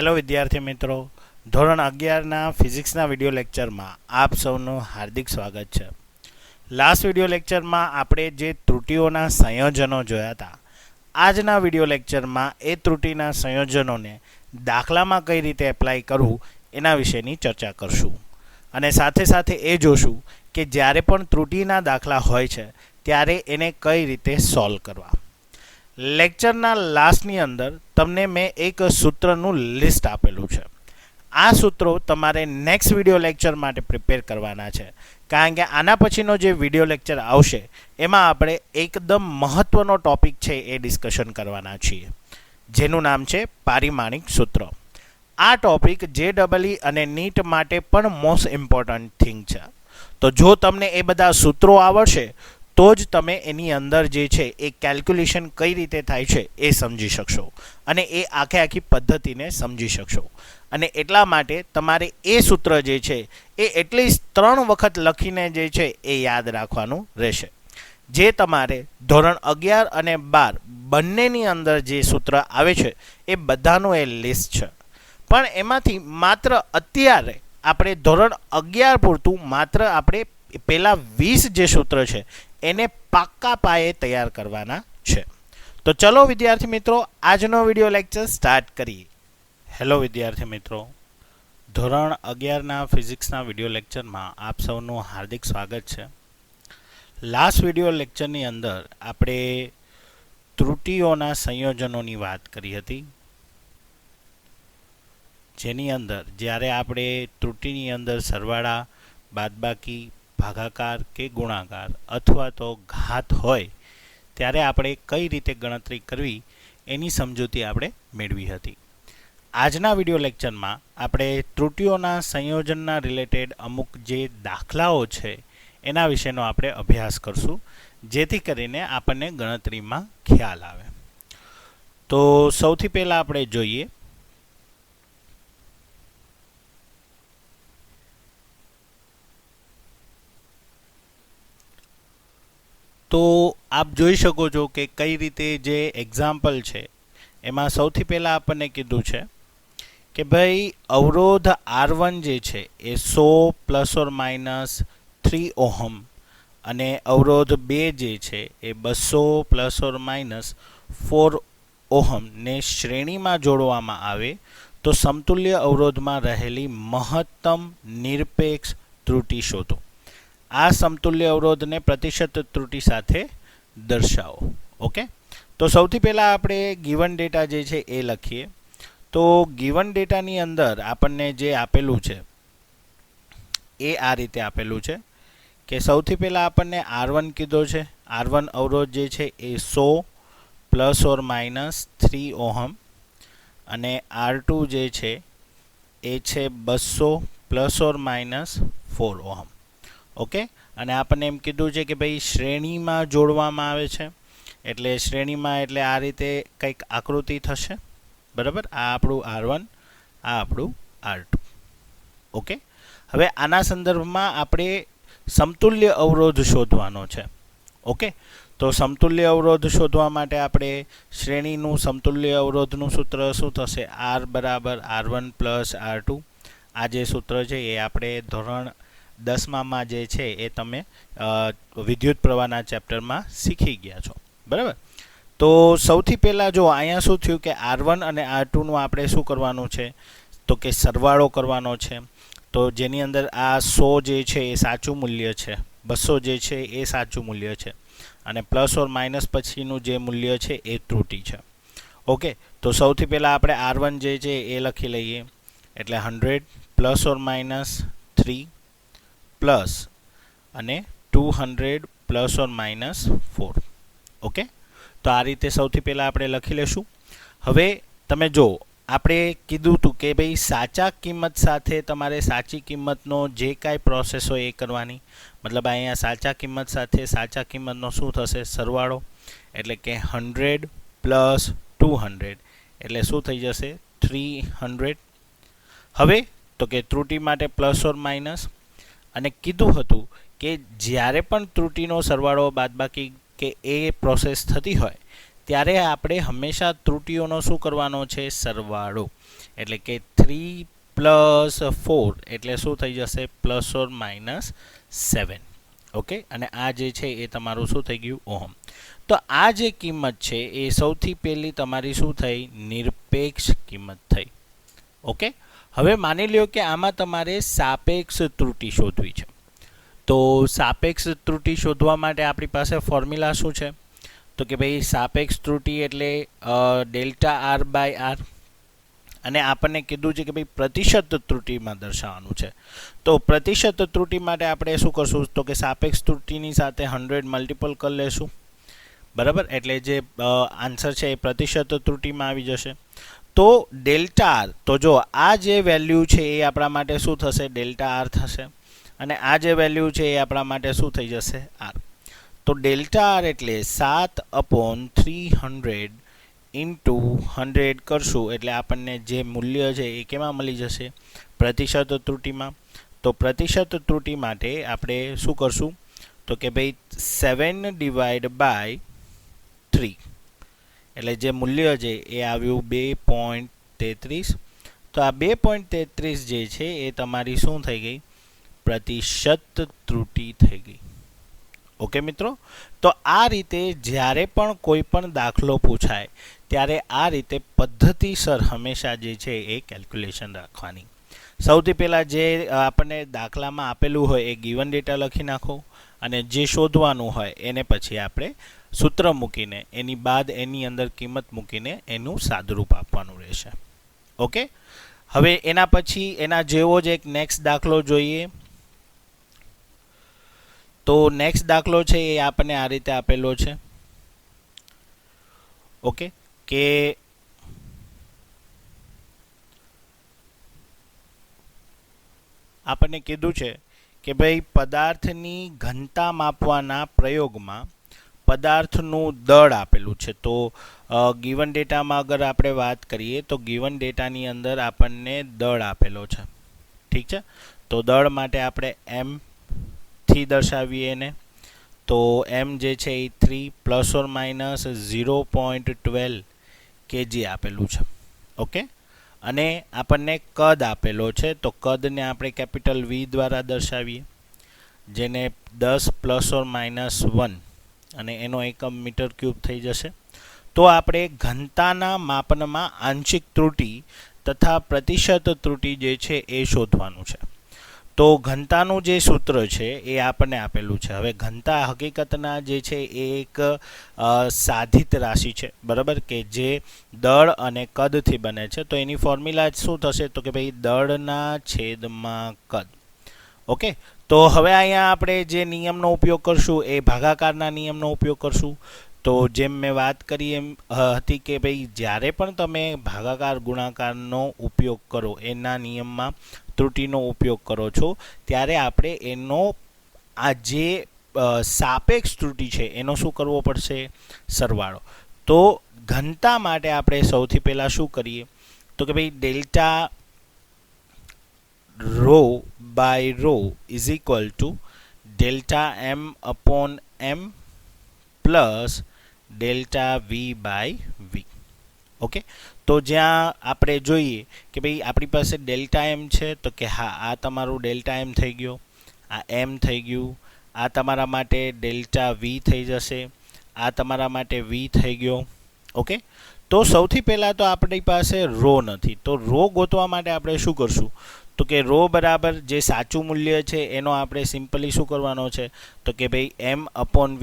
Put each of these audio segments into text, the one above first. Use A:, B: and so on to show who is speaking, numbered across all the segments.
A: Hello વિદ્યાર્થી મિત્રો, ધોરણ 11ના ફિઝિક્સના વિડિયો લેક્ચરમાં આપ સૌનું હાર્દિક સ્વાગત છે. લાસ્ટ વિડિયો લેક્ચરમાં આપણે જે ત્રુટીઓના સંયોજનો જોયા હતા, આજના વિડિયો લેક્ચરમાં એ ત્રુટીના સંયોજનોને દાખલામાં કઈ રીતે એપ્લાય કરવું એના વિશેની ચર્ચા કરશું. અને સાથે સાથે એ જોશું કે જ્યારે પણ ત્રુટીના દાખલા હોય છે ત્યારે એને કઈ રીતે સોલ્વ કરવા. લેક્ચરના લાસ્ટની અંદર તમને મેં એક સૂત્રનું લિસ્ટ આપેલું છે. આ સૂત્રો તમારે નેક્સ્ટ વિડિયો લેક્ચર માટે પ્રિપેર કરવાના છે, કારણ કે આના પછીનો જે વિડિયો લેક્ચર આવશે એમાં આપણે એકદમ મહત્ત્વનો ટોપિક છે એ ડિસ્કશન કરવાના છીએ, જેનું નામ છે પારિમાણિક સૂત્ર. આ ટોપિક JEE અને નીટ માટે પણ મોસ્ટ ઇમ્પોર્ટન્ટ થિંગ છે. તો જો તમને એ બધા સૂત્રો આવડશે તો જ તમે એની અંદર જે છે એ કેલ્ક્યુલેશન કઈ રીતે થાય છે એ સમજી શકશો અને એ આખી પદ્ધતિને સમજી શકશો. અને એટલા માટે તમારે એ સૂત્ર જે છે એ એટલીસ્ટ 3 વખત લખીને જે છે એ યાદ રાખવાનું રહેશે. જે તમારે ધોરણ 11 અને 12 બંનેની અંદર જે સૂત્ર આવે છે એ બધાનું એ લિસ્ટ છે. પણ એમાંથી માત્ર અત્યારે આપણે ધોરણ 11 પૂરતું માત્ર આપણે પહેલાં 20 જે સૂત્ર છે એને પાક્કા પાયે તૈયાર કરવાના છે. તો ચલો વિદ્યાર્થી મિત્રો, આજનો વિડિયો લેક્ચર સ્ટાર્ટ કરીએ. હેલો વિદ્યાર્થી મિત્રો, ધોરણ 11ના ફિઝિક્સના વિડિયો લેક્ચરમાં આપ સૌનું હાર્દિક સ્વાગત છે. લાસ્ટ વિડિયો લેક્ચરની અંદર આપણે ત્રુટીઓના સંયોજનોની વાત કરી હતી, જેની અંદર જ્યારે આપણે ત્રુટીની અંદર સરવાળા, બાદબાકી, ભાગાકાર કે ગુણાકાર અથવા તો ઘાત હોય ત્યારે આપણે કઈ રીતે ગણતરી કરવી એની સમજૂતી આપણે મેળવી હતી. આજના વિડિયો લેક્ચરમાં આપણે ત્રુટીઓના સંયોજનના રિલેટેડ અમુક જે દાખલાઓ છે એના વિશેનો આપણે અભ્યાસ કરશું, જેથી કરીને આપણને ગણતરીમાં ખ્યાલ આવે. તો સૌથી પહેલાં આપણે જોઈએ તો આપ જોઈ શકો છો કે કઈ રીતે જે એક્ઝામ્પલ છે એમાં સૌથી પહેલાં આપણને કીધું છે કે ભાઈ અવરોધ R1 જે છે એ 100 ± 3 ઓહમ અને અવરોધ 2 જે છે એ 200 ± 4 ઓહમને શ્રેણીમાં જોડવામાં આવે તો સમતુલ્ય અવરોધમાં રહેલી મહત્તમ નિરપેક્ષ ત્રુટી શોધો. આ સમતુલ્ય અવરોધને પ્રતિશત ત્રુટી સાથે દર્શાવો. ઓકે, તો સૌથી પહેલાં આપણે ગિવન ડેટા જે છે એ લખીએ. તો ગિવન ડેટાની અંદર આપણને જે આપેલું છે એ આ રીતે આપેલું છે કે સૌથી પહેલાં આપણને R1 કીધો છે. R1 અવરોધ જે છે એ 100 ± 3 ઓહમ અને R2 જે છે એ છે 200 ± 4 ઓહમ. ઓકે, અને આપણને એમ કીધું છે કે ભાઈ શ્રેણીમાં જોડવામાં આવે છે, એટલે શ્રેણીમાં એટલે આ રીતે કંઈક આકૃતિ થશે, બરાબર. આ આપણું R1, આ આપણું R2. ઓકે, હવે આના સંદર્ભમાં આપણે સમતુલ્ય અવરોધ શોધવાનો છે. ઓકે, તો સમતુલ્ય અવરોધ શોધવા માટે આપણે શ્રેણીનું સમતુલ્ય અવરોધનું સૂત્ર શું થશે? R = R1 + R2. આ જે સૂત્ર છે એ આપણે ધોરણ 10માં જે છે એ તમે વિદ્યુત પ્રવાહના ચેપ્ટરમાં શીખી ગયા છો, બરાબર. તો સૌથી પહેલાં જો અહીંયા શું થયું કે R1 અને R2નું આપણે શું કરવાનું છે તો કે સરવાળો કરવાનો છે. તો જેની અંદર આ 100 જે છે એ સાચું મૂલ્ય છે, 200 જે છે એ સાચું મૂલ્ય છે અને ± પછીનું જે મૂલ્ય છે એ ત્રુટી છે. ઓકે, તો સૌથી પહેલાં આપણે R1 જે છે એ લખી લઈએ, એટલે 100 ± 3 પ્લસ અને 200 ± 4. ઓકે, તો આ રીતે સૌથી પહેલાં આપણે લખી લેશું. હવે તમે જો આપણે કીધું હતું કે ભાઈ સાચા કિંમત સાથે તમારે સાચી કિંમતનો જે કાંઈ પ્રોસેસ હોય એ કરવાની. મતલબ અહીંયા સાચા કિંમત સાથે સાચા કિંમતનો શું થશે? સરવાળો. એટલે કે 100 + 200 એટલે શું થઈ જશે? 300. હવે તો કે ત્રુટી માટે ± અને કીધું હતું કે જ્યારે પણ ત્રુટીનો સરવાળો, બાદબાકી કે એ પ્રોસેસ થતી હોય ત્યારે આપણે હંમેશા ત્રુટીઓનો શું કરવાનો છે? સરવાળો. એટલે કે 3 + 4 એટલે શું થઈ જશે? ±7. ઓકે, અને આ જે છે એ તમારું શું થઈ ગયું? ઓહમ. તો આ જે કિંમત છે એ સૌથી પહેલી તમારી શું થઈ? નિરપેક્ષ કિંમત થઈ. ઓકે, હવે માની લ્યો કે આમાં તમારે સાપેક્ષ ત્રુટી શોધવી છે. તો સાપેક્ષ ત્રુટી શોધવા માટે આપણી પાસે ફોર્મ્યુલા શું છે? તો કે ભાઈ સાપેક્ષ ત્રુટી એટલે Δr/r, અને આપણને કીધું છે કે ભાઈ પ્રતિશત ત્રુટીમાં દર્શાવવાનું છે. તો પ્રતિશત ત્રુટી માટે આપણે શું કરશું? તો કે સાપેક્ષ ત્રુટીની સાથે 100 મલ્ટિપલ કરી લેશું. બરાબર, એટલે જે આન્સર છે એ પ્રતિશત ત્રુટીમાં આવી જશે. તો Δr, તો જો આ જે વેલ્યુ છે એ આપણા માટે શું થશે? Δr થશે. અને આ જે વેલ્યુ છે એ આપણા માટે શું થઈ જશે? r. તો Δr એટલે 7/300 × 100 કરશું એટલે આપણને જે મૂલ્ય છે એ કેમાં મળી જશે? પ્રતિશત ત્રુટીમાં. તો પ્રતિશત ત્રુટી માટે આપણે શું કરશું? તો કે ભાઈ 7/3 એટલે જે મૂલ્ય છે એ આવ્યું 2.33. તો આ 2.33 જે છે એ તમારી શું થઈ ગઈ? પ્રતિશત ત્રુટી થઈ ગઈ. ઓકે મિત્રો, તો આ રીતે જ્યારે પણ કોઈ પણ દાખલો પૂછાય ત્યારે આ રીતે પદ્ધતિસર હંમેશા જે છે એ કેલ્ક્યુલેશન રાખવાની. સૌથી પહેલાં જે આપણને દાખલામાં આપેલું હોય એ ગિવન ડેટા લખી નાખો, અને જે શોધવાનું હોય એને પછી આપણે સૂત્ર મૂકીને એની બાદ એની અંદર કિંમત મૂકીને એનું સાદુરૂપ આપવાનું રહેશે. ઓકે, હવે એના પછી એના જેવો જ એક નેક્સ્ટ દાખલો જોઈએ. તો નેક્સ્ટ દાખલો છે એ આપણને આ રીતે આપેલો છે. ઓકે, કે આપણને કીધું છે કે ભાઈ પદાર્થની ઘનતા માપવાના પ્રયોગમાં પદાર્થનું દળ આપેલું છે. તો ગિવન ડેટામાં અગર આપણે વાત કરીએ તો ગિવન ડેટાની અંદર આપણને દળ આપેલો છે. ઠીક છે, તો દળ માટે આપણે m થી દર્શાવીએ એને. તો m જે છે એ 3 ± 0.12 kg આપેલું છે. ઓકે, અને આપણને કદ આપેલો છે. તો કદને આપણે કેપિટલ V દ્વારા દર્શાવીએ, જેને 10 ± 1, અને એનો એકમ મીટર ક્યુબ થઈ જશે. તો આપણે ઘનતાના માપનમાં આંશિક ત્રુટી તથા પ્રતિશત ત્રુટી જે છે એ શોધવાનું છે. તો ઘનતાનું જે સૂત્ર છે એ આપણને આપેલું છે. હવે ઘનતા હકીકતના જે છે એ એક સાધિત રાશિ છે, બરાબર, કે જે દળ અને કદથી બને છે. તો એની ફોર્મ્યુલા શું થશે? તો કે ભાઈ દળના છેદમાં કદ. ઓકે, તો હવે અહીંયા આપણે જે નિયમનો ઉપયોગ કરશું એ ભાગાકારના નિયમનો ઉપયોગ કરશું. તો જેમ મેં વાત કરી એમ હતી કે ભાઈ જ્યારે પણ તમે ભાગાકાર ગુણાકારનો ઉપયોગ કરો, એના નિયમમાં ત્રુટીનો ઉપયોગ કરો છો, ત્યારે આપણે એનો આ જે સાપેક્ષ ત્રુટી છે એનો શું કરવો પડશે? સરવાળો. તો ઘનતા માટે આપણે સૌથી પહેલાં શું કરીએ? તો કે ભાઈ delta ρ/ρ = delta m/m plus delta v/v. Okay, તો જ્યાં આપણે જોઈએ કે ભાઈ આપણી પાસે ડેલ્ટા m છે, તો કે હા આ તમારું ડેલ્ટા m થઈ ગયો, આ m થઈ ગયું, આ તમારા માટે ડેલ્ટા v થઈ જશે, આ તમારા માટે v થઈ ગયો. ઓકે, તો સૌથી પહેલાં તો આપણી પાસે રો નથી. તો રો ગોતવા માટે આપણે શું કરશું? તો કે રો બરાબર જે સાચું મૂલ્ય છે એનો આપણે સિમ્પલી શું કરવાનો છે? તો કે ભાઈ m/v.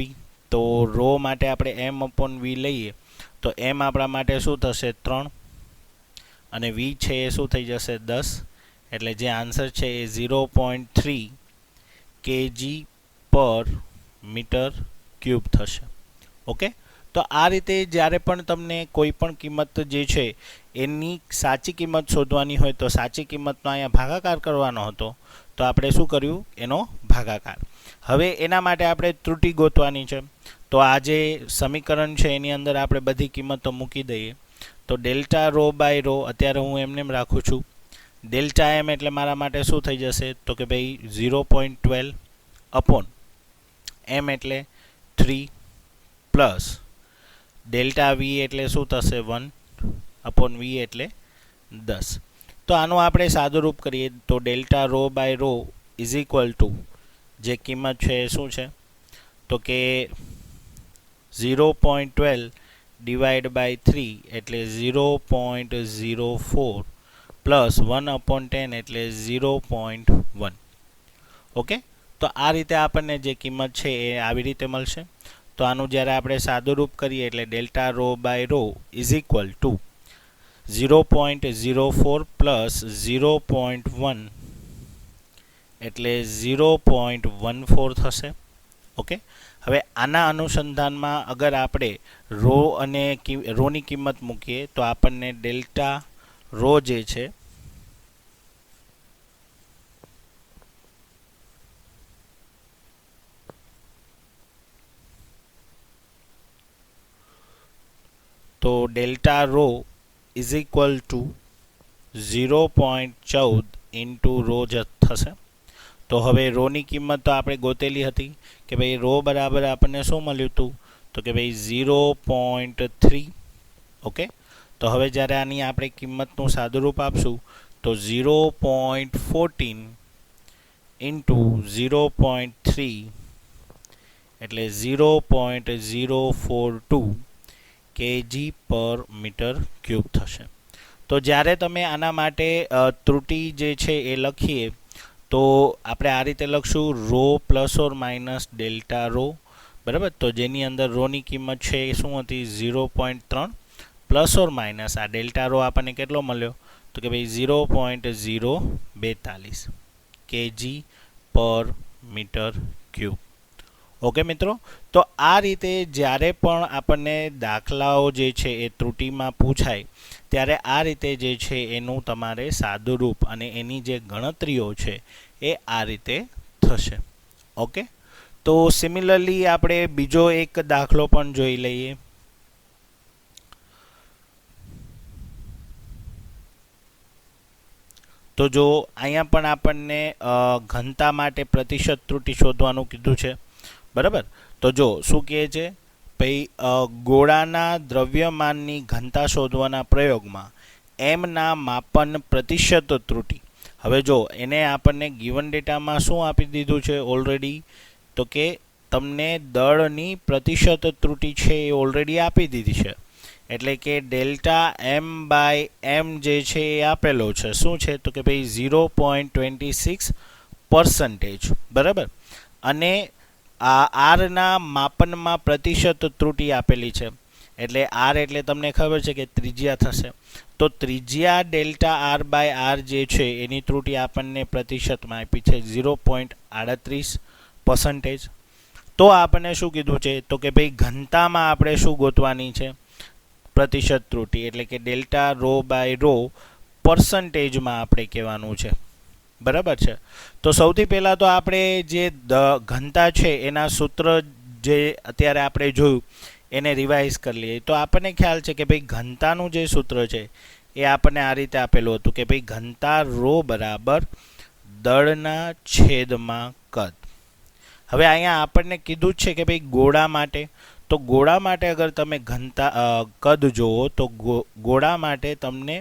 A: તો રો માટે આપણે m/v લઈએ તો m આપણા માટે શું થશે? 3, અને v છે એ શું થઈ જશે? 10. એટલે જે આન્સર છે એ 0.3 kg/મીટર ક્યુબ થશે. ઓકે, તો આ રીતે જ્યારે પણ તમને કોઈ પણ કિંમત જે છે એની સાચી કિંમત શોધવાની હોય તો સાચી કિંમતનો અહીંયા ભાગાકાર કરવાનો હતો, તો આપણે શું કર્યું? એનો ભાગાકાર. હવે એના માટે આપણે ત્રુટી ગોતવાની છે. તો આ જે સમીકરણ છે એની અંદર આપણે બધી કિંમતો મૂકી દઈએ. તો ડેલ્ટા ρ/ρ અત્યારે હું એમને રાખું છું. ડેલ્ટા m એટલે મારા માટે શું થઈ જશે? તો કે ભાઈ 0.12 અપોન m એટલે 3 પ્લસ ડેલ્ટા વી એટલે શું થશે 1/v એટલે 10. તો આનું આપણે સાદુરૂપ કરીએ તો delta rho by rho is equal to જે કિંમત છે એ શું છે તો કે 0.12 ડિવાઈડ બાય 3 એટલે 0.04 પ્લસ 1/10 એટલે 0.1. ઓકે, તો આ રીતે આપણને જે કિંમત છે એ આવી રીતે મળશે. તો આનું જ્યારે આપણે સાદુરૂપ કરીએ એટલે delta rho by rho is equal to 0.04 plus 0.1 એટલે 0.14 થશે. ઓકે, હવે આના અનુસંધાનમાં અગર આપણે રો અને રોની કિંમત મૂકીએ તો આપણને ડેલ્ટા રો જે છે તો delta rho is equal to 0.14 into rho જ થશે. તો હવે રોની કિંમત તો આપણે ગોતેલી હતી કે ભાઈ રો બરાબર આપણને શું મળ્યું હતું તો કે ભાઈ 0.3. ઓકે, તો હવે જ્યારે આની આપણે કિંમતનું સાદુરૂપ આપશું તો 0.14 ઇન્ટુ 0.3 એટલે 0.042 kg પર મીટર ક્યુબ થશે. તો જ્યારે તમે આના માટે ત્રુટિ જે છે એ લખીએ તો આપણે આ રીતે લખશું rho plus or minus delta rho, બરાબર. તો જેની અંદર રોની કિંમત છે એ શું હતી 0.3 પ્લસ ઓર માઇનસ આ ડેલ્ટા રો આપણને કેટલો મળ્યો તો કે ભાઈ 0.042 kg પર મીટર ક્યુબ. ઓકે મિત્રો, તો આ રીતે જ્યારે પણ આપણને દાખલાઓ જે છે એ ત્રુટિમાં પૂછાય ત્યારે આ રીતે જે છે એનું તમારે સાદુરૂપ અને એની જે ગણતરીઓ છે એ આ રીતે થશે. ઓકે, તો સિમિલરલી આપણે બીજો એક દાખલો પણ જોઈ લઈએ. તો જો અહીંયા પણ આપણને ઘનતા માટે પ્રતિશત ત્રુટિ શોધવાનું કીધું છે, બરાબર. તો જો શું કહે છે ભાઈ ગોળાના દ્રવ્યમાનની ઘનતા શોધવાના પ્રયોગમાં એમના માપન પ્રતિશત ત્રુટિ. હવે જો એને આપણને ગિવન ડેટામાં શું આપી દીધું છે ઓલરેડી તો કે તમને દળની પ્રતિશત ત્રુટિ છે એ ઓલરેડી આપી દીધી છે. એટલે કે ડેલ્ટા એમ બાય એમ જે છે એ આપેલો છે શું છે તો કે ભાઈ 0.26%, બરાબર. અને આ આરના માપનમાં પ્રતિશત ત્રુટિ આપેલી છે એટલે આર એટલે તમને ખબર છે કે ત્રિજ્યા થશે. તો ત્રિજ્યા ડેલ્ટા આર બાય આર જે છે એની ત્રુટિ આપણને પ્રતિશતમાં આપી છે 0.38%. તો આપણને શું કીધું છે તો કે ભાઈ ઘનતામાં આપણે શું ગોતવાની છે પ્રતિશત ત્રુટિ એટલે કે ડેલ્ટા રો બાય રો પર્સન્ટેજમાં આપણે કહેવાનું છે, બરાબર છે. તો સૌથી પહેલાં તો આપણે જે ઘનતા છે એના સૂત્ર જે અત્યારે આપણે જોયું એને રિવાઇઝ કરી લઈએ. તો આપણને ખ્યાલ છે કે ભાઈ ઘનતાનું જે સૂત્ર છે એ આપણને આ રીતે આપેલું હતું કે ભાઈ ઘનતા રો બરાબર દળના છેદમાં કદ. હવે અહીંયા આપણને કીધું જ છે કે ભાઈ ગોળા માટે, તો ગોળા માટે અગર તમે ઘનતા કદ જુઓ તો ગોળા માટે તમને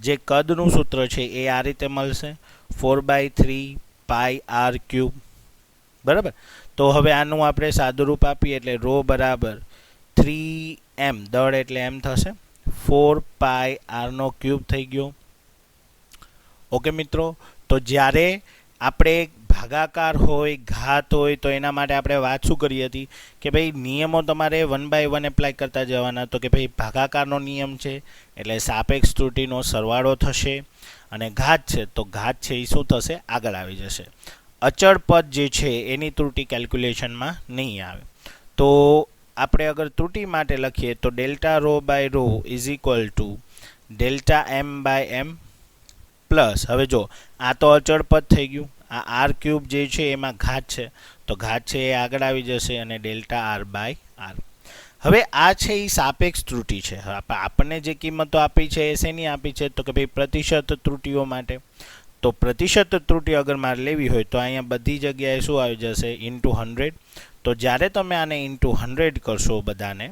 A: જે કદનું સૂત્ર છે એ આ રીતે મળશે 4/3 પાઈ આર ક્યુબ, બરાબર. તો હવે આનું આપણે સાદુરૂપ આપીએ એટલે રો બરાબર 3m, દળ એટલે એમ થશે, 4 પાઈ આરનો ક્યુબ થઈ ગયો. ઓકે મિત્રો, તો જ્યારે આપણે ભાગાકાર હોય ઘાત હોય તો એના માટે આપણે વાત શું કરી હતી કે ભાઈ નિયમો તમારે 1/1 એપ્લાય કરતા જવાના. તો કે ભાઈ ભાગાકારનો નિયમ છે એટલે સાપેક્ષ ત્રુટિનો સરવાળો થશે અને ઘાત છે તો ઘાત છે એ શું થશે આગળ આવી જશે. અચળ પદ જે છે એની ત્રુટિ કેલ્ક્યુલેશનમાં નહીં આવે. તો આપણે અગર ત્રુટિ માટે લખીએ તો delta rho by rho is equal to delta M by M plus, હવે જો આ તો અચળ પદ થઈ ગયું, આ આર ક્યુબ જે છે એમાં ઘાત છે તો ઘાત છે એ આગળ આવી જશે અને ડેલ્ટા આર બાય આર. હવે આ છે એ સાપેક્ષ ત્રુટિ છે. આપણને જે કિંમતો આપી છે એ શેની આપી છે તો કે ભાઈ પ્રતિશત ત્રુટિઓ માટે. તો પ્રતિશત ત્રુટિ અગર મારે લેવી હોય તો અહીંયા બધી જગ્યાએ શું આવી જશે × 100. તો જ્યારે તમે આને × 100 કરશો બધાને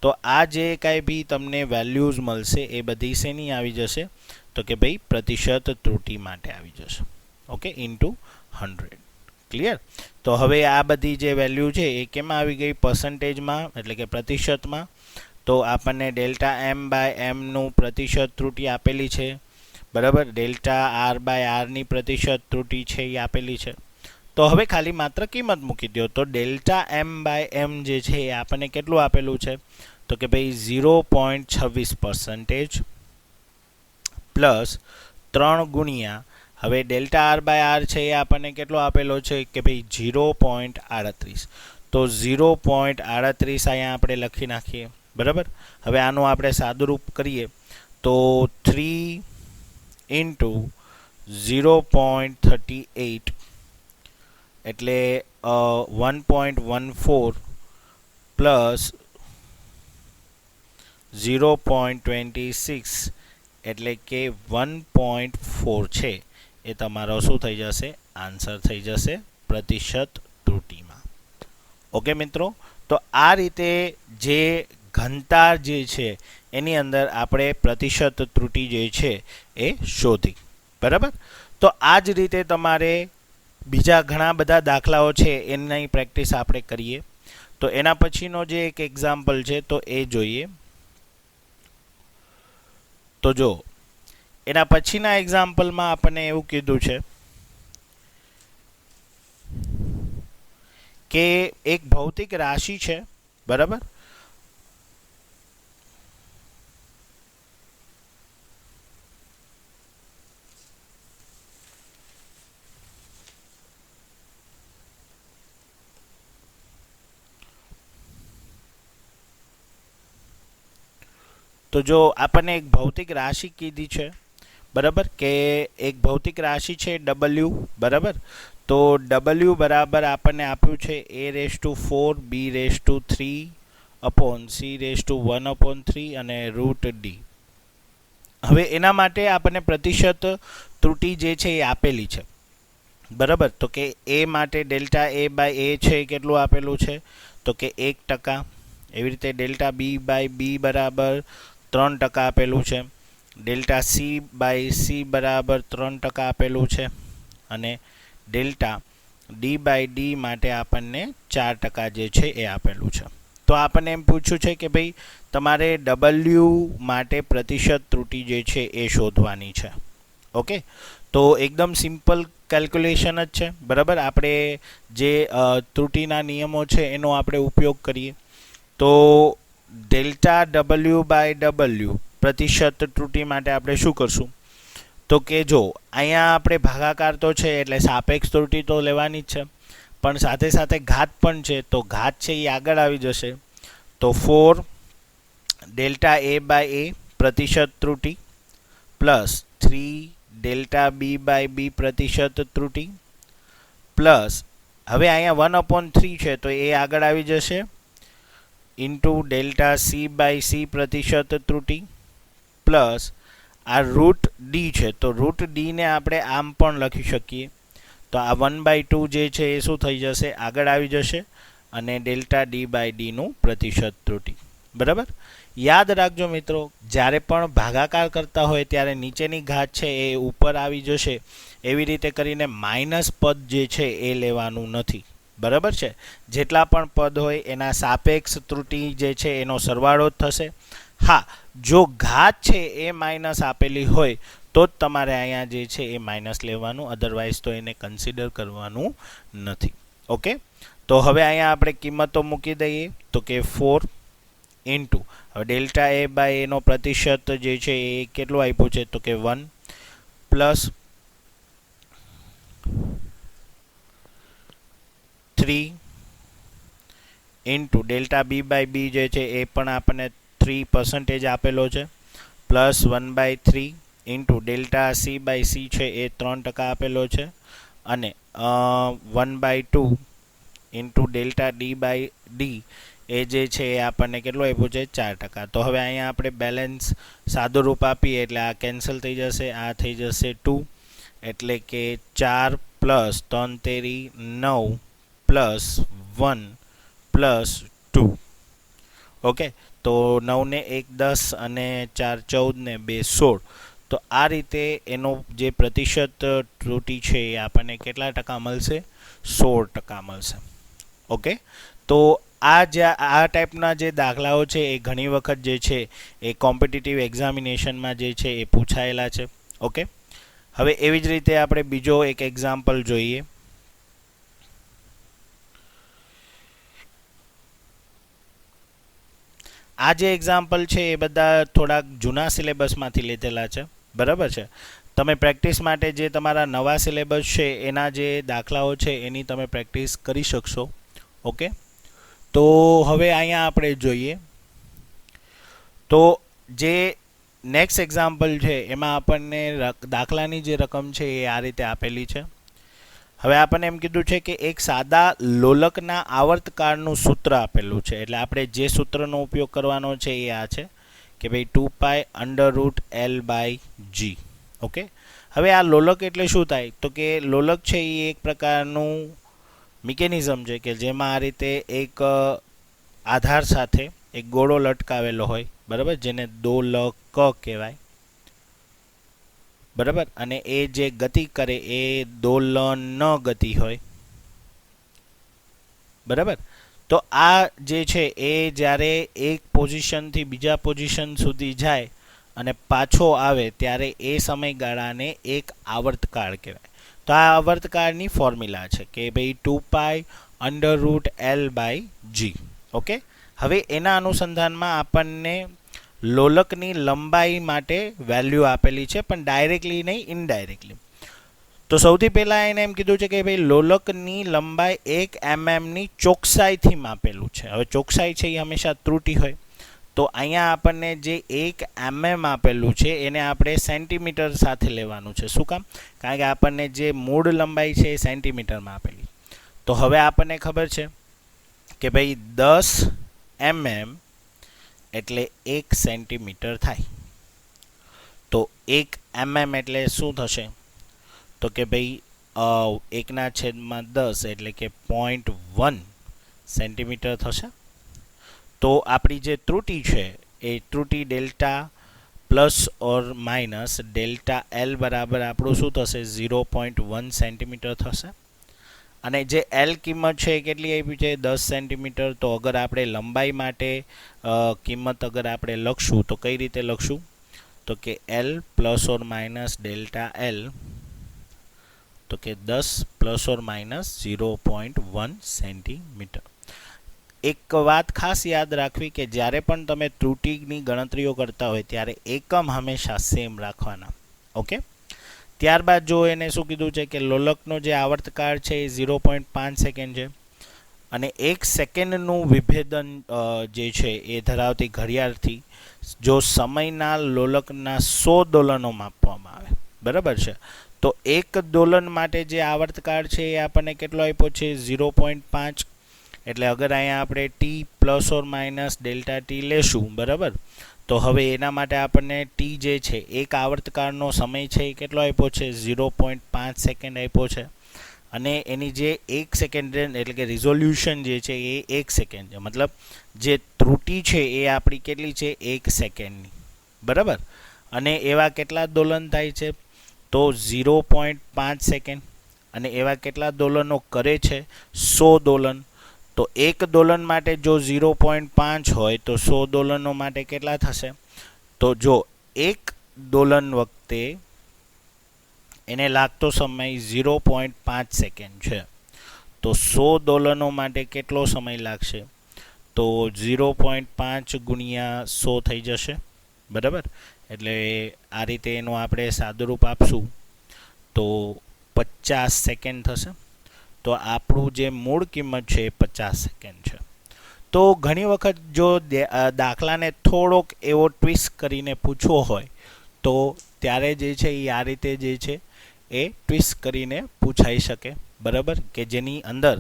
A: તો આ જે કાંઈ બી તમને વેલ્યુઝ મળશે એ બધી શેની આવી જશે તો કે ભાઈ પ્રતિશત ત્રુટિ માટે આવી જશે. Okay, into 100. ક્લિયર? તો હવે આ બધી જે વેલ્યુ છે એ કેમાં આવી ગઈ? પર્સન્ટેજમાં, એટલે કે પ્રતિશતમાં. તો આપણને ડેલ્ટા એમ બાય એમનું પ્રતિશત ત્રુટિ આપેલી છે, બરાબર. ડેલ્ટા આર બાય આરની પ્રતિશત ત્રુટિ છે એ આપેલી છે. તો હવે ખાલી માત્ર કિંમત મૂકી દો. તો ડેલ્ટા એમ બાય એમ જે છે એ આપણને કેટલું આપેલું છે તો કે ભાઈ 0.26% પ્લસ 3 ગુણ્યા, હવે ડેલ્ટા આર બાય આર છે એ આપણને કેટલો આપેલો છે કે ભાઈ 0.38. તો 0.38 અહીંયા આપણે લખી નાખીએ, બરાબર. હવે આનું આપણે સાદુરૂપ કરીએ તો 3 ઇન્ટુ 0.38 એટલે 1.14 પ્લસ 0.26 એટલે કે 1.4 છે એ તમારો શું થઈ જશે? આન્સર થઈ જશે પ્રતિશત ત્રુટિમાં. ઓકે મિત્રો, તો આ રીતે જે ઘનતા જે છે એની અંદર આપણે પ્રતિશત ત્રુટિ જે છે એ શોધી, બરાબર. તો આ જ રીતે તમારે બીજા ઘણા બધા દાખલાઓ છે એની પ્રેક્ટિસ આપણે કરીએ. તો એના પછીનો જે એક એક્ઝામ્પલ છે તો એ જોઈએ. તો જો એના પછીના એક્ઝામ્પલમાં આપણને એવું કીધું છે કે એક ભૌતિક રાશિ છે, બરાબર. તો જો આપણને એક ભૌતિક રાશિ કીધી છે, બરાબર, કે એક ભૌતિક રાશિ છે W, બરાબર. તો W બરાબર આપણને આપ્યું છે a⁴ b⁴ અપોન c⁴ અને √d. હવે એના માટે આપણને પ્રતિશત ત્રુટિ જે છે એ આપેલી છે, બરાબર. તો કે એ માટે ડેલ્ટા a બાય a છે કેટલું આપેલું છે તો કે 1%. એવી રીતે ડેલ્ટા b બાય b બરાબર 3% આપેલું છે. ડેલ્ટા સી બાય સી બરાબર 3% આપેલું છે. અને ડેલ્ટા ડી બાય ડી માટે આપણને 4% જે છે એ આપેલું છે. તો આપણને એમ પૂછ્યું છે કે ભાઈ તમારે W માટે પ્રતિશત ત્રુટિ જે છે એ શોધવાની છે. ઓકે, તો એકદમ સિમ્પલ કેલ્ક્યુલેશન જ છે, બરાબર. આપણે જે ત્રુટિના નિયમો છે એનો આપણે ઉપયોગ કરીએ. તો ડેલ્ટા W બાય W પ્રતિશત ત્રુટિ માટે આપણે શું કરશું તો કે જો અહીંયા આપણે ભાગાકાર તો છે એટલે સાપેક્ષ ત્રુટિ તો લેવાની જ છે, પણ સાથે સાથે ઘાત પણ છે. તો ઘાત છે એ આગળ આવી જશે. તો 4 ડેલ્ટા a બાય a પ્રતિશત ત્રુટિ plus 3 delta b by b પ્રતિશત ત્રુટિ પ્લસ, હવે અહીંયા 1/3 છે તો એ આગળ આવી જશે, into delta C by C પ્રતિશત ત્રુટિ પ્લસ આ √d છે. તો √d ને આપણે આમ પણ લખી શકીએ. તો આ 1/2 જે છે એ શું થઈ જશે? આગળ આવી જશે. અને ડેલ્ટા d બાય dનું પ્રતિશત ત્રુટિ, બરાબર. યાદ રાખજો મિત્રો, જ્યારે પણ ભાગાકાર કરતા હોય ત્યારે નીચેની ઘાત છે એ ઉપર આવી જશે. એવી રીતે કરીને માઇનસ પદ જે છે એ લેવાનું નથી, બરાબર છે. જેટલા પણ પદ હોય એના સાપેક્ષ ત્રુટિ જે છે એનો સરવાળો જ થશે. હા, જો ઘાત છે એ માઇનસ આપેલી હોય તો જ તમારે અહીંયા જે છે એ માઇનસ લેવાનું, અધરવાઇઝ તો એને કન્સિડર કરવાનું નથી. ઓકે, તો હવે અહીંયા આપણે કિંમતો મૂકી દઈએ. તો કે 4 ઇન્ટુ, હવે ડેલ્ટા a બાય એનો પ્રતિશત જે છે એ કેટલું આપ્યું છે તો કે 1 plus 3 into delta b by b જે છે એ પણ આપણને 3% આપેલો છે, plus 1/3 into delta C by C છે એ 3% આપેલો છે. અને 1/2 into delta D by D એ જે છે એ આપણને કેટલું આપ્યું છે? 4%. તો હવે અહીંયા આપણે બેલેન્સ સાદું રૂપ આપીએ એટલે આ કેન્સલ થઈ જશે, આ થઈ જશે 2, એટલે કે 4 પ્લસ 3 તેરી 9 પ્લસ 1 પ્લસ 2. ઓકે, તો 9 ને 1 10 અને 4 14 ને 2 16. તો આ રીતે એનો જે પ્રતિશત ત્રુટિ છે એ આપણને કેટલા ટકા મળશે? 16% મળશે. ઓકે, તો આ ટાઈપના જે દાખલાઓ છે એ ઘણી વખત જે છે એ કોમ્પિટિટિવ એક્ઝામિનેશનમાં જે છે એ પૂછાયેલા છે. ઓકે, હવે એવી જ રીતે આપણે બીજો એક એક્ઝામ્પલ જોઈએ. આ જે એક્ઝામ્પલ છે એ બધા થોડાક જૂના સિલેબસમાંથી લીધેલા છે, બરાબર છે. તમે પ્રેક્ટિસ માટે જે તમારા નવા સિલેબસ છે એના જે દાખલાઓ છે એની તમે પ્રેક્ટિસ કરી શકશો. ઓકે, તો હવે અહીંયા આપણે જોઈએ તો જે નેક્સ્ટ એક્ઝામ્પલ છે એમાં આપણને દાખલાની જે રકમ છે એ આ રીતે આપેલી છે. હવે આપણને એમ કીધું છે કે એક સાદા લોલકના આવર્તકાળનું સૂત્ર આપેલું છે. એટલે આપણે જે સૂત્રનો ઉપયોગ કરવાનો છે એ આ છે કે ભાઈ 2π√L/g. ઓકે, હવે આ લોલક એટલે શું થાય? તો કે લોલક છે એ એક પ્રકારનું મિકેનિઝમ છે કે જેમાં આ રીતે એક આધાર સાથે એક ગોળો લટકાવેલો હોય, બરાબર, જેને દોલક કહેવાય, બરાબર, અને એ જે ગતિ કરે એ દોલન ગતિ હોય, બરાબર. તો આ જે છે એ જ્યારે એક પોઝિશનથી બીજા પોઝિશન સુધી જાય અને પાછો આવે ત્યારે એ સમયગાળાને એક આવર્તકાળ કહેવાય. તો આ આવર્તકાળની ફોર્મ્યુલા છે કે ભાઈ 2π√L/g. ઓકે, હવે એના અનુસંધાનમાં આપણને લોલકની લંબાઈ માટે વેલ્યુ આપેલી છે, પણ ડાયરેક્ટલી નહીં, ઇનડાયરેક્ટલી. તો સૌથી પહેલાં એને એમ કીધું છે કે ભાઈ લોલકની લંબાઈ 1 mmની ચોકસાઈથી માપેલું છે. હવે ચોકસાઈ છે એ હંમેશા ત્રુટિ હોય, તો અહીંયા આપણને જે 1 mm આપેલું છે એને આપણે સેન્ટીમીટર સાથે લેવાનું છે. શું કામ? કારણ કે આપણને જે મૂળ લંબાઈ છે એ સેન્ટીમીટરમાં આપેલી. તો હવે આપણને ખબર છે કે ભાઈ 10 mm એટલે 1 સેન્ટીમીટર થાય. તો 1 mm એટલે શું થશે? તો કે ભાઈ 1/10 એટલે કે 0.1 સેન્ટીમીટર થશે. તો આપણી જે ત્રુટિ છે એ ત્રુટિ delta plus or minus delta L બરાબર આપણું શું થશે? 0.1 સેન્ટીમીટર થશે. અને જે L કિંમત છે એ કેટલી આપી છે? 10 સેન્ટીમીટર. તો અગર આપણે લંબાઈ માટે કિંમત અગર આપણે લખશું તો કઈ રીતે લખશું? તો કે L plus or minus delta L, તો કે 10 પ્લસ ઓર માઇનસ 0.1 સેન્ટીમીટર. એક વાત ખાસ યાદ રાખવી કે જ્યારે પણ તમે ત્રુટિની ગણતરીઓ કરતા હોય ત્યારે એકમ હંમેશા સેમ રાખવાના. ઓકે, ત્યારબાદ જો એને શું કીધું છે કે લોલકનો જે આવર્તકાળ છે એ 0.5 સેકન્ડ છે અને 1 સેકન્ડનું વિભેદન જે છે એ ધરાવતી ઘડિયાળથી જો સમયના લોલકના 100 દોલનો માપવામાં આવે, બરાબર છે, તો એક દોલન માટે જે આવર્તકાળ છે એ આપણને કેટલો આપ્યો છે? 0.5. એટલે અગર અહીંયા આપણે T plus or minus delta T લેશું, બરાબર, તો હવે એના માટે આપણને ટી જે છે એક આવર્તકાળનો સમય છે એ કેટલો આપ્યો છે? 0.5 સેકન્ડ આપ્યો છે. અને એની જે 1 સેકન્ડ એટલે કે રિઝોલ્યુશન જે છે એ 1 સેકન્ડ છે. મતલબ જે ત્રુટિ છે એ આપણી કેટલી છે? 1 સેકન્ડની, બરાબર. અને એવા કેટલા દોલન થાય છે? તો 0.5 સેકન્ડ. અને એવા કેટલા દોલનો કરે છે? 100 દોલન. તો એક દોલન માટે જો 0.5 હોય તો 100 દોલનો માટે કેટલા થશે? તો જો એક દોલન વખતે એને લાગતો સમય 0.5 સેકન્ડ છે, તો 100 દોલનો માટે કેટલો સમય લાગશે? તો 0.5 ગુણ્યા 100 થઈ જશે, બરાબર. એટલે આ રીતે એનું આપણે સાદુરૂપ આપશું તો 50 સેકન્ડ થશે. તો આપણું જે મૂળ કિંમત છે એ 50 સેકન્ડ છે. તો ઘણી વખત જો દાખલાને થોડોક એવો ટ્વિસ્ટ કરીને પૂછવો હોય તો ત્યારે જે છે એ આ રીતે જે છે એ ટ્વિસ્ટ કરીને પૂછાઈ શકે, બરાબર, કે જેની અંદર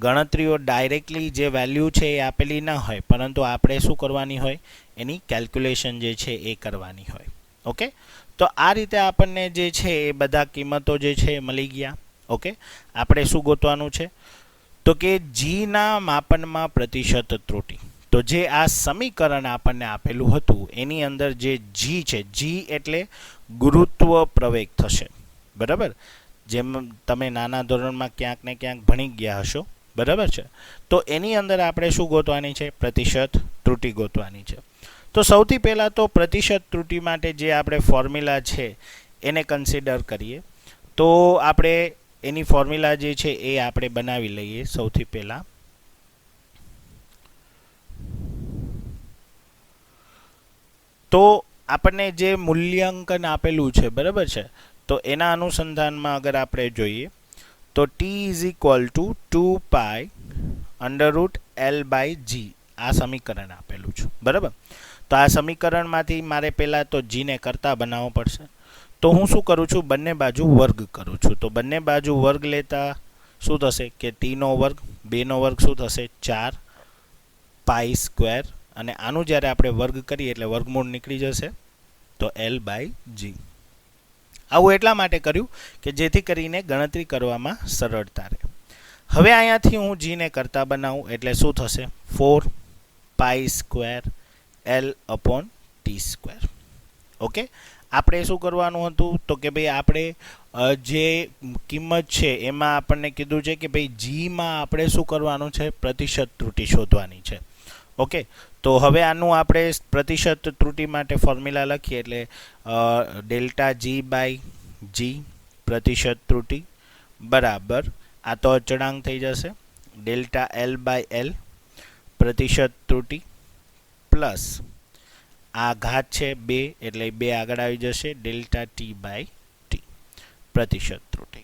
A: ગણતરીઓ ડાયરેક્ટલી જે વેલ્યુ છે એ આપેલી ના હોય, પરંતુ આપણે શું કરવાની હોય? એની કેલ્ક્યુલેશન જે છે એ કરવાની હોય. ઓકે, તો આ રીતે આપણને જે છે એ બધા કિંમતો જે છે એ મળી ગયા. ઓકે, આપણે શું ગોતવાનું છે? તો કે જીના માપનમાં પ્રતિશત ત્રુટિ. તો જે આ સમીકરણ આપણને આપેલું હતું એની અંદર જે જી છે, જી એટલે ગુરુત્વ પ્રવેગ થશે, બરાબર, જેમ તમે નાના ધોરણમાં ક્યાંક ને ક્યાંક ભણી ગયા હશો, બરાબર છે. તો એની અંદર આપણે શું ગોતવાની છે? પ્રતિશત ત્રુટિ ગોતવાની છે. તો સૌથી પહેલાં તો પ્રતિશત ત્રુટિ માટે જે આપણે ફોર્મ્યુલા છે એને કન્સિડર કરીએ. તો આપણે એની ફોર્મ્યુલા જે છે એ આપણે બનાવી લઈએ. સૌથી પહેલાં તો આપણને જે મૂલ્યાંકન આપેલું છે, બરાબર છે, તો એના અનુસંધાનમાં અગર આપણે જોઈએ તો T is equal two 2π√L/g આ સમીકરણ આપેલું છે, બરાબર. તો આ સમીકરણમાંથી મારે પહેલાં તો જીને કરતા બનાવવો પડશે. તો હું શું કરું છું? બંને બાજુ વર્ગ કરું છું. તો બંને બાજુ વર્ગ લેતા શું થશે કે ટીનો વર્ગ, 2નો વર્ગ શું થશે? 4π², અને આનું જ્યારે આપણે વર્ગ કરીએ એટલે વર્ગમૂળ નીકળી જશે, તો L/g. આવું એટલા માટે કર્યું કે જેથી કરીને ગણતરી કરવામાં સરળતા રહે. હવે અહીંયાથી હું જીને કરતા બનાવું એટલે શું થશે? 4π²L/t². ઓકે, આપણે શું કરવાનું હતું? તો કે ભાઈ આપણે જે કિંમત છે એમાં આપણને કીધું છે કે ભાઈ જીમાં આપણે શું કરવાનું છે? પ્રતિશત ત્રુટિ શોધવાની છે. ઓકે, તો હવે આનું આપણે પ્રતિશત ત્રુટિ માટે ફોર્મ્યુલા લખીએ એટલે ΔG/g પ્રતિશત ત્રુટિ બરાબર, આ તો અચળાંક થઈ જશે, ΔL/L પ્રતિશત ત્રુટિ પ્લસ આ ઘાત છે 2 એટલે 2 આગળ આવી જશે, ΔT/t પ્રતિશત ત્રુટિ.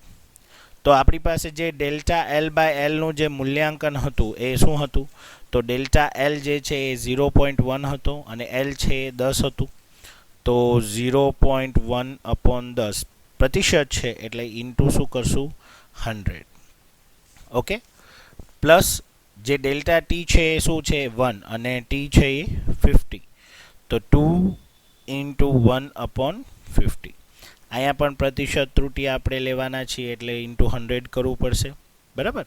A: તો આપણી પાસે જે ΔL/L નું જે મૂલ્યાંકન હતું એ શું હતું? તો ΔL જે છે એ 0.1 હતો અને L છે એ 10 હતું. તો 0.1/10 પ્રતિશત છે એટલે ઇન્ટુ શું કરશું? 100. ઓકે, પ્લસ જે ΔT છે એ શું છે? 1 અને T છે એ 50. તો 2 × 1/50. અહીંયા પણ પ્રતિશત ત્રુટિ આપણે લેવાના છીએ એટલે ઇન્ટુ 100 કરવું પડશે, બરાબર.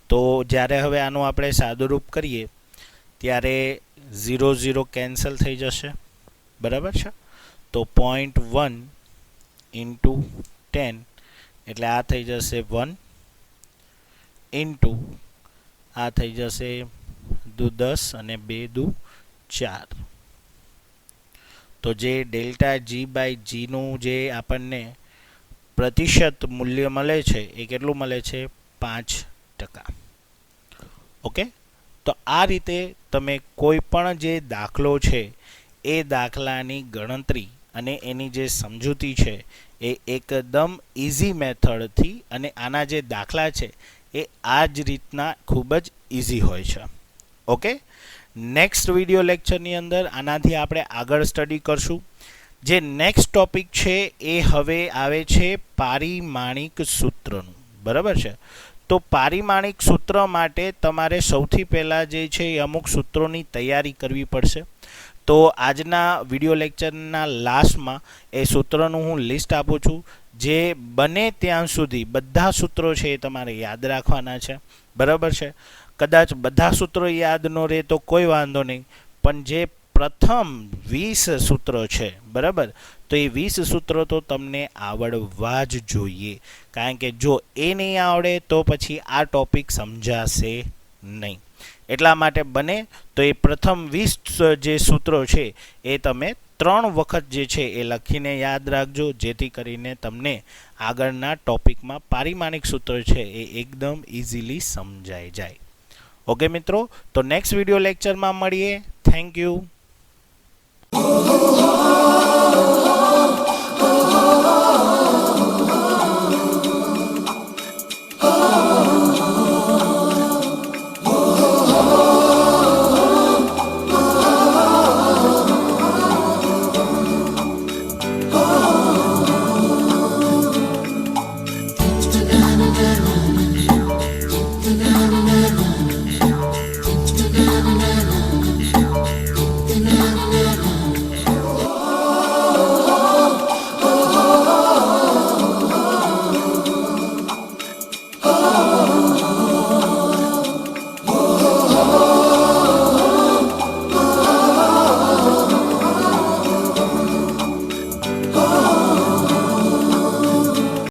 A: તો જ્યારે હવે આનું આપણે સાદુરૂપ કરીએ ત્યારે 0 0 કેન્સલ થઈ જશે, બરાબર છે. તો 0.1 × 10 એટલે આ થઈ જશે 1 ઇન્ટુ આ થઈ જશે 10 અને 2 × 4. તો જે ΔG/g નું જે આપણને પ્રતિશત મૂલ્ય મળે છે એ કેટલું મળે છે? 5%. ઓકે, તો આ રીતે તમે કોઈ પણ જે દાખલો છે એ દાખલાની ગણતરી અને એની જે સમજૂતી છે એ એકદમ ઇઝી મેથડથી, અને આના જે દાખલા છે એ આ જ રીતના ખૂબ જ ઇઝી હોય છે. ઓકે, નેક્સ્ટ વિડીયો લેક્ચરની અંદર આનાથી આપણે આગળ સ્ટડી કરશું. જે નેક્સ્ટ ટોપિક છે એ હવે આવે છે પારિમાણિક સૂત્રનું, બરાબર છે. તો પારિમાણિક સૂત્ર માટે તમારે સૌથી પહેલાં જે છે એ અમુક સૂત્રોની તૈયારી કરવી પડશે. તો આજના વિડીયો લેક્ચરના લાસ્ટમાં એ સૂત્રનું હું લિસ્ટ આપું છું. જે બને ત્યાં સુધી બધા સૂત્રો છે એ તમારે યાદ રાખવાના છે, બરાબર છે. કદાચ બધા સૂત્રો યાદ ન રહે તો કોઈ વાંધો નહીં, પણ જે પ્રથમ 20 સૂત્રો છે, બરાબર, તો એ 20 સૂત્રો તો તમને આવડવા જ જોઈએ. કારણ કે જો એ નહીં આવડે તો પછી આ ટોપિક સમજાશે નહીં. એટલા માટે બને તો એ પ્રથમ 20 જે સૂત્રો છે એ તમે 3 વખત જે છે એ લખીને યાદ રાખજો, જેથી કરીને તમને આગળના ટોપિકમાં પારિમાણિક સૂત્ર છે એ એકદમ ઇઝીલી સમજાઈ જાય. ઓકે મિત્રો, તો નેક્સ્ટ વિડીયો લેક્ચરમાં મળીએ. Thank you.